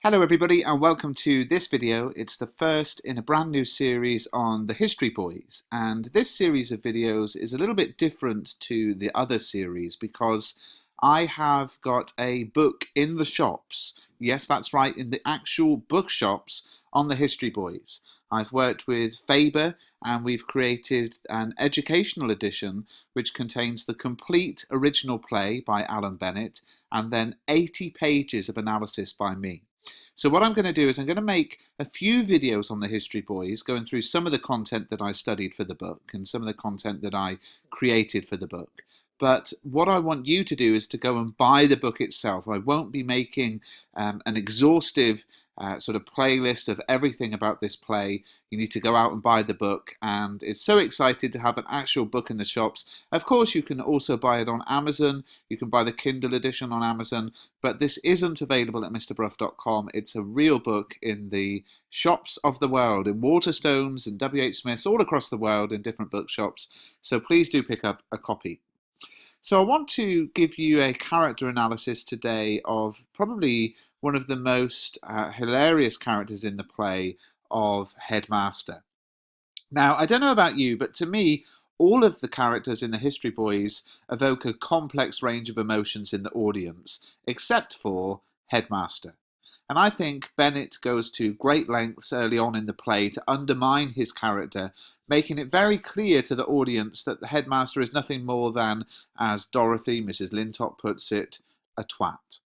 Hello everybody and welcome to this video. It's the first in a brand new series on the History Boys, and this series of videos is a little bit different to the other series because I have got a book in the shops. Yes, that's right, in the actual bookshops on the History Boys. I've worked with Faber and we've created an educational edition which contains the complete original play by Alan Bennett and then 80 pages of analysis by me. So what I'm going to do is I'm going to make a few videos on the History Boys, going through some of the content that I studied for the book and some of the content that I created for the book. But what I want you to do is to go and buy the book itself. I won't be making an exhaustive sort of playlist of everything about this play. You need to go out and buy the book, and it's so excited to have an actual book in the shops. Of course, you can also buy it on Amazon. You can buy the Kindle edition on Amazon, but this isn't available at mrbrough.com. It's a real book in the shops of the world, in Waterstones and WH Smiths, all across the world in different bookshops. So please do pick up a copy. So I want to give you a character analysis today of probably one of the most hilarious characters in the play of Headmaster. Now, I don't know about you, but to me, all of the characters in the History Boys evoke a complex range of emotions in the audience, except for Headmaster. And I think Bennett goes to great lengths early on in the play to undermine his character, making it very clear to the audience that the headmaster is nothing more than, as Dorothy, Mrs. Lintot puts it, a twat.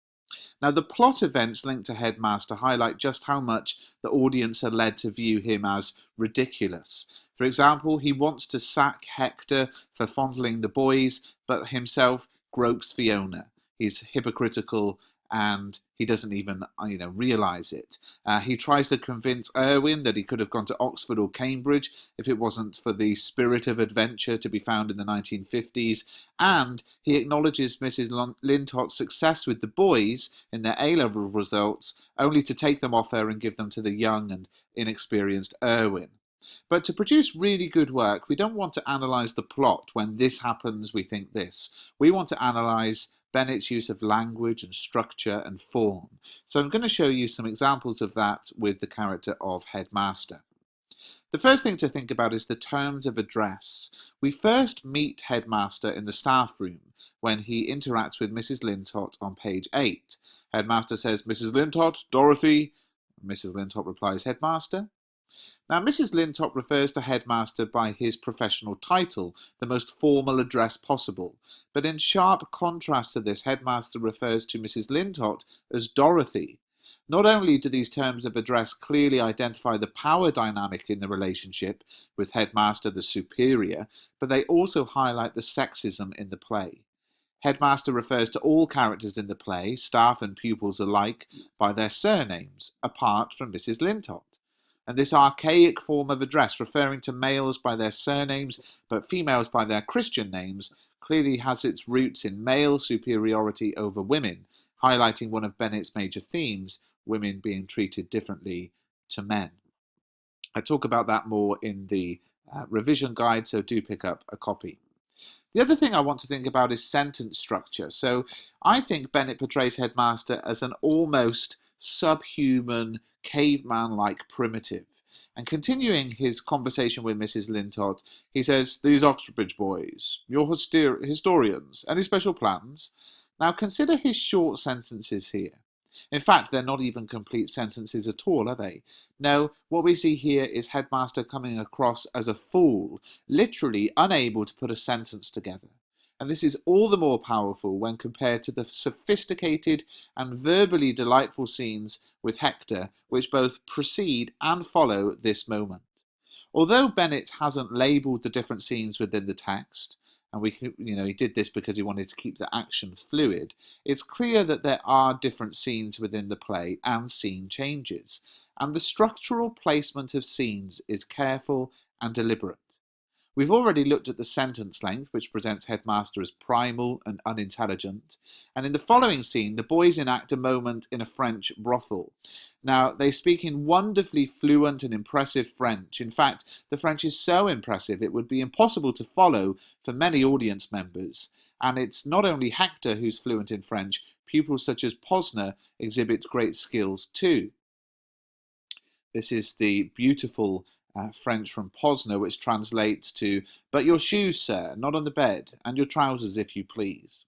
Now, the plot events linked to Headmaster highlight just how much the audience are led to view him as ridiculous. For example, he wants to sack Hector for fondling the boys, but himself gropes Fiona. He's hypocritical and he doesn't even, realise it. He tries to convince Erwin that he could have gone to Oxford or Cambridge if it wasn't for the spirit of adventure to be found in the 1950s, and he acknowledges Mrs. Lintot's success with the boys in their A-level results, only to take them off her and give them to the young and inexperienced Erwin. But to produce really good work, we don't want to analyse the plot. When this happens, we think this. We want to analyse Bennett's use of language and structure and form. So I'm going to show you some examples of that with the character of Headmaster. The first thing to think about is the terms of address. We first meet Headmaster in the staff room when he interacts with Mrs. Lintot on page 8. Headmaster says, "Mrs. Lintot, Dorothy." Mrs. Lintot replies, "Headmaster." Now, Mrs. Lintot refers to Headmaster by his professional title, the most formal address possible. But in sharp contrast to this, Headmaster refers to Mrs. Lintot as Dorothy. Not only do these terms of address clearly identify the power dynamic in the relationship, with Headmaster the superior, but they also highlight the sexism in the play. Headmaster refers to all characters in the play, staff and pupils alike, by their surnames, apart from Mrs. Lintot. And this archaic form of address, referring to males by their surnames but females by their Christian names, clearly has its roots in male superiority over women, highlighting one of Bennett's major themes, women being treated differently to men. I talk about that more in the revision guide, so do pick up a copy. The other thing I want to think about is sentence structure. So I think Bennett portrays Headmaster as an almost subhuman, caveman-like primitive. And continuing his conversation with Mrs. Lintot, he says, "These Oxbridge boys, your historians, any special plans?" Now consider his short sentences here. In fact, they're not even complete sentences at all, are they? No, what we see here is Headmaster coming across as a fool, literally unable to put a sentence together. And this is all the more powerful when compared to the sophisticated and verbally delightful scenes with Hector, which both precede and follow this moment. Although Bennett hasn't labelled the different scenes within the text, and he did this because he wanted to keep the action fluid, it's clear that there are different scenes within the play and scene changes, and the structural placement of scenes is careful and deliberate. We've already looked at the sentence length, which presents Headmaster as primal and unintelligent. And in the following scene, the boys enact a moment in a French brothel. Now, they speak in wonderfully fluent and impressive French. In fact, the French is so impressive it would be impossible to follow for many audience members. And it's not only Hector who's fluent in French, pupils such as Posner exhibit great skills too. This is the beautiful French from Posner, which translates to, "But your shoes, sir, not on the bed, and your trousers, if you please."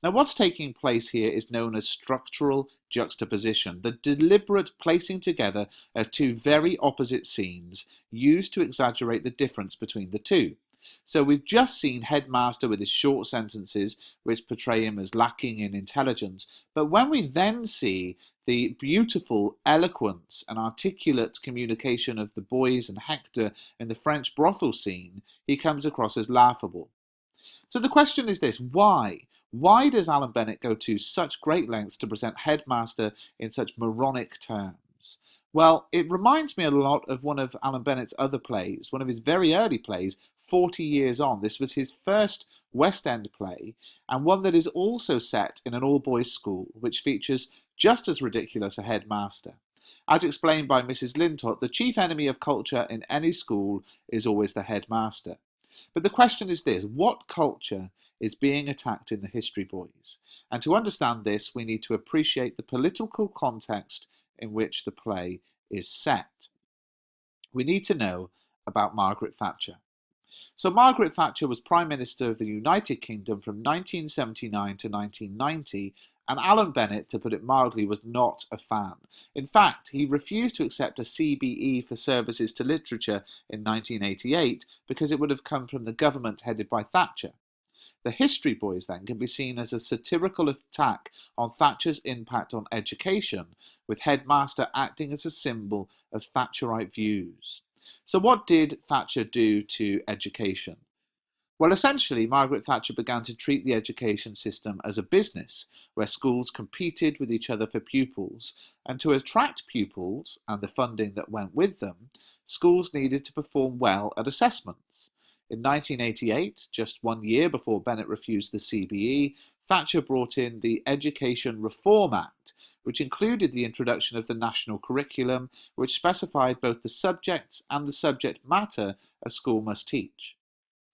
Now, what's taking place here is known as structural juxtaposition, the deliberate placing together of two very opposite scenes used to exaggerate the difference between the two. So we've just seen Headmaster with his short sentences, which portray him as lacking in intelligence. But when we then see the beautiful eloquence and articulate communication of the boys and Hector in the French brothel scene, he comes across as laughable. So the question is this: why? Why does Alan Bennett go to such great lengths to present Headmaster in such moronic terms? Well, it reminds me a lot of one of Alan Bennett's other plays, one of his very early plays, 40 Years On. This was his first West End play, and one that is also set in an all-boys school, which features just as ridiculous a headmaster. As explained by Mrs. Lintott, the chief enemy of culture in any school is always the headmaster. But the question is this: what culture is being attacked in the History Boys? And to understand this, we need to appreciate the political context in which the play is set. We need to know about Margaret Thatcher. So Margaret Thatcher was Prime Minister of the United Kingdom from 1979 to 1990, and Alan Bennett, to put it mildly, was not a fan. In fact, he refused to accept a CBE for services to literature in 1988 because it would have come from the government headed by Thatcher. The History Boys then can be seen as a satirical attack on Thatcher's impact on education, with Headmaster acting as a symbol of Thatcherite views. So what did Thatcher do to education? Well, essentially, Margaret Thatcher began to treat the education system as a business, where schools competed with each other for pupils, and to attract pupils and the funding that went with them, schools needed to perform well at assessments. In 1988, just 1 year before Bennett refused the CBE, Thatcher brought in the Education Reform Act, which included the introduction of the national curriculum, which specified both the subjects and the subject matter a school must teach.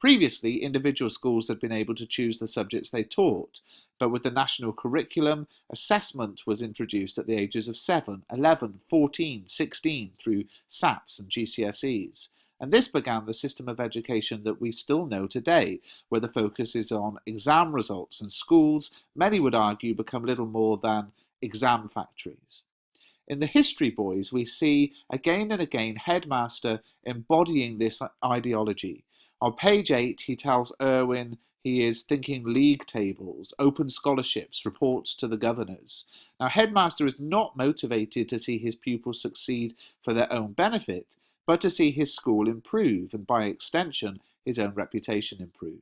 Previously, individual schools had been able to choose the subjects they taught, but with the national curriculum, assessment was introduced at the ages of 7, 11, 14, 16 through SATs and GCSEs. And this began the system of education that we still know today, where the focus is on exam results, and schools, many would argue, become little more than exam factories. In the History Boys, we see again and again Headmaster embodying this ideology. On page 8, he tells Irwin he is thinking league tables, open scholarships, reports to the governors. Now, Headmaster is not motivated to see his pupils succeed for their own benefit, but to see his school improve, and by extension, his own reputation improve.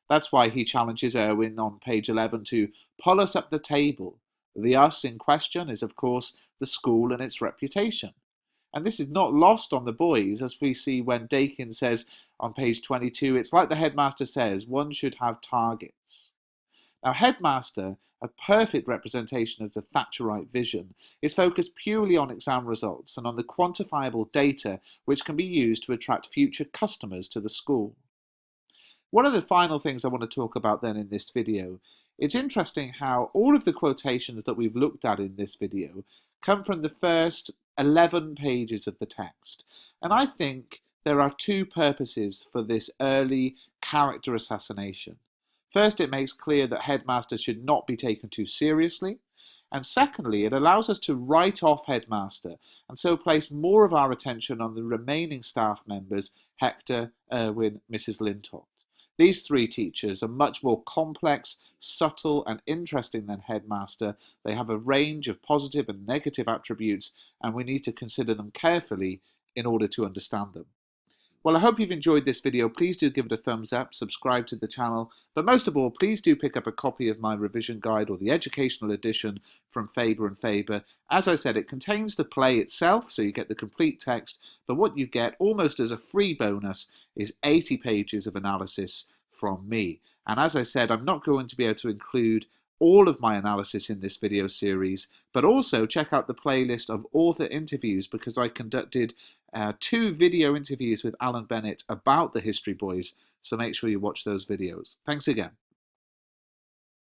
That's why he challenges Irwin on page 11 to pull us up the table. The us in question is, of course, the school and its reputation. And this is not lost on the boys, as we see when Dakin says on page 22, it's like the headmaster says, one should have targets. Now, Headmaster, a perfect representation of the Thatcherite vision, is focused purely on exam results and on the quantifiable data which can be used to attract future customers to the school. One of the final things I want to talk about then in this video, it's interesting how all of the quotations that we've looked at in this video come from the first 11 pages of the text. And I think there are two purposes for this early character assassination. First, it makes clear that Headmaster should not be taken too seriously. And secondly, it allows us to write off Headmaster and so place more of our attention on the remaining staff members, Hector, Irwin, Mrs. Lintott. These three teachers are much more complex, subtle and interesting than Headmaster. They have a range of positive and negative attributes, and we need to consider them carefully in order to understand them. Well, I hope you've enjoyed this video. Please do give it a thumbs up, subscribe to the channel, but most of all, please do pick up a copy of my revision guide or the educational edition from Faber and Faber. As I said, it contains the play itself, so you get the complete text, but what you get almost as a free bonus is 80 pages of analysis from me. And as I said, I'm not going to be able to include all of my analysis in this video series, but also check out the playlist of author interviews because I conducted 2 video interviews with Alan Bennett about the History Boys, so make sure you watch those videos. Thanks again.